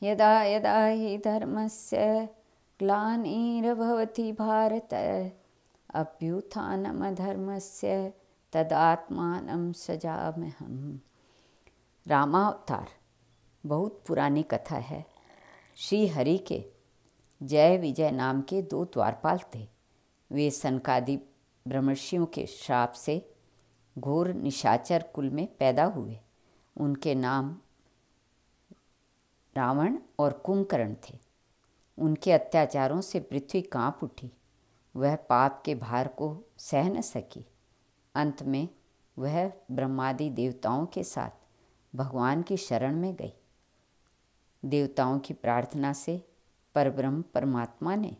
यदा यदा हि धर्मस्य ग्लानिर्भवति भारत अभ्युत्थानमधर्मस्य तदात्मानं सृजाम्यहम्। रामावतार बहुत पुरानी कथा है। श्री हरि के जय विजय नाम के 2 द्वारपाल थे। वे सनकादि ब्रह्मर्षियों के श्राप से घोर निशाचर कुल में पैदा हुए। उनके नाम रावण और कुंभकर्ण थे। उनके अत्याचारों से पृथ्वी कांप उठी। वह पाप के भार को सह न सकी। अंत में वह ब्रह्मादि देवताओं के साथ भगवान की शरण में गई। देवताओं की प्रार्थना से परब्रह्म परमात्मा ने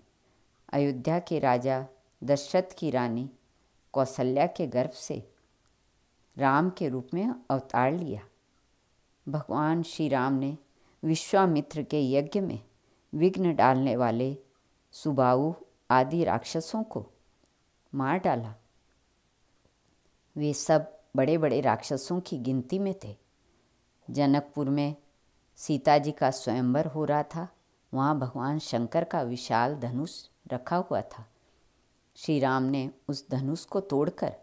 अयोध्या के राजा दशरथ की रानी कौशल्या के गर्भ से राम के रूप में अवतार लिया। भगवान श्री राम ने विश्वामित्र के यज्ञ में विघ्न डालने वाले सुबाहु आदि राक्षसों को मार डाला। वे सब बड़े बड़े राक्षसों की गिनती में थे। जनकपुर में सीता जी का स्वयंवर हो रहा था। वहाँ भगवान शंकर का विशाल धनुष रखा हुआ था। श्री राम ने उस धनुष को तोड़कर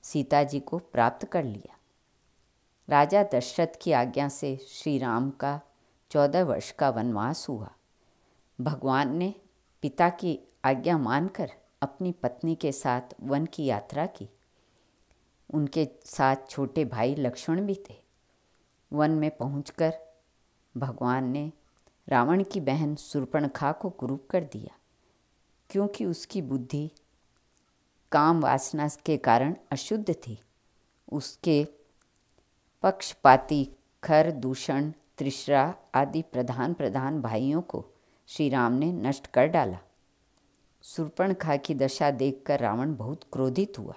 सीता जी को प्राप्त कर लिया। राजा दशरथ की आज्ञा से श्री राम का 14 वर्ष का वनवास हुआ। भगवान ने पिता की आज्ञा मानकर अपनी पत्नी के साथ वन की यात्रा की। उनके साथ छोटे भाई लक्ष्मण भी थे। वन में पहुंचकर भगवान ने रावण की बहन शूर्पणखा को कुरूप कर दिया, क्योंकि उसकी बुद्धि काम वासना के कारण अशुद्ध थी। उसके पक्षपाती खर, दूषण, त्रिशरा आदि प्रधान भाइयों को श्री राम ने नष्ट कर डाला। शूर्पणखा की दशा देखकर रावण बहुत क्रोधित हुआ।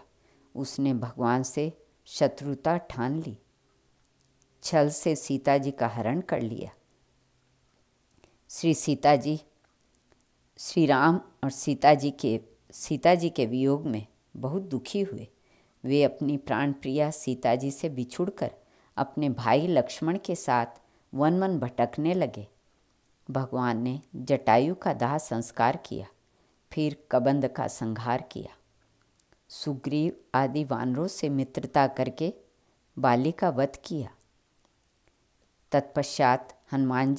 उसने भगवान से शत्रुता ठान ली। छल से सीता जी का हरण कर लिया। श्री राम और सीता जी के वियोग में बहुत दुखी हुए। वे अपनी प्राण प्रिया सीता जी से बिछुड़कर अपने भाई लक्ष्मण के साथ वन वन भटकने लगे। भगवान ने जटायु का दाह संस्कार किया, फिर कबंध का संहार किया। सुग्रीव आदि वानरों से मित्रता करके बाली का वध किया। तत्पश्चात हनुमान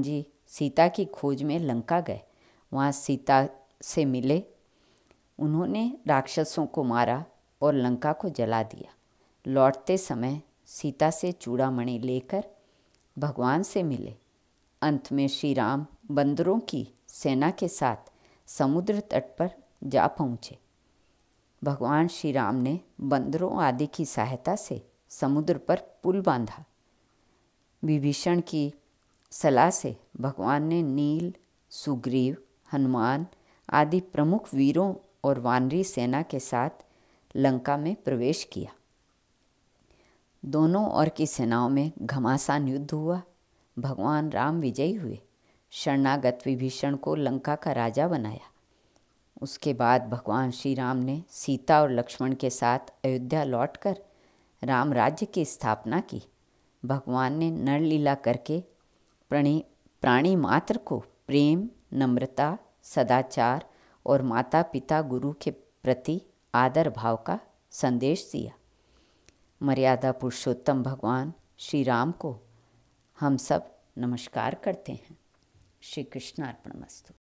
जी सीता की खोज में लंका गए। वहाँ सीता से मिले। उन्होंने राक्षसों को मारा और लंका को जला दिया। लौटते समय सीता से चूड़ामणि लेकर भगवान से मिले। अंत में श्री राम बंदरों की सेना के साथ समुद्र तट पर जा पहुँचे। भगवान श्री राम ने बंदरों आदि की सहायता से समुद्र पर पुल बांधा। विभीषण की सलाह से भगवान ने नील, सुग्रीव, हनुमान आदि प्रमुख वीरों और वानरी सेना के साथ लंका में प्रवेश किया। दोनों ओर की सेनाओं में घमासान युद्ध हुआ। भगवान राम विजयी हुए। शरणागत विभीषण को लंका का राजा बनाया। उसके बाद भगवान श्री राम ने सीता और लक्ष्मण के साथ अयोध्या लौटकर राम राज्य की स्थापना की। भगवान ने नरलीला करके प्राणी मात्र को प्रेम, नम्रता, सदाचार और माता पिता गुरु के प्रति आदर भाव का संदेश दिया। मर्यादा पुरुषोत्तम भगवान श्री राम को हम सब नमस्कार करते हैं। श्री कृष्णार्पणमस्तु।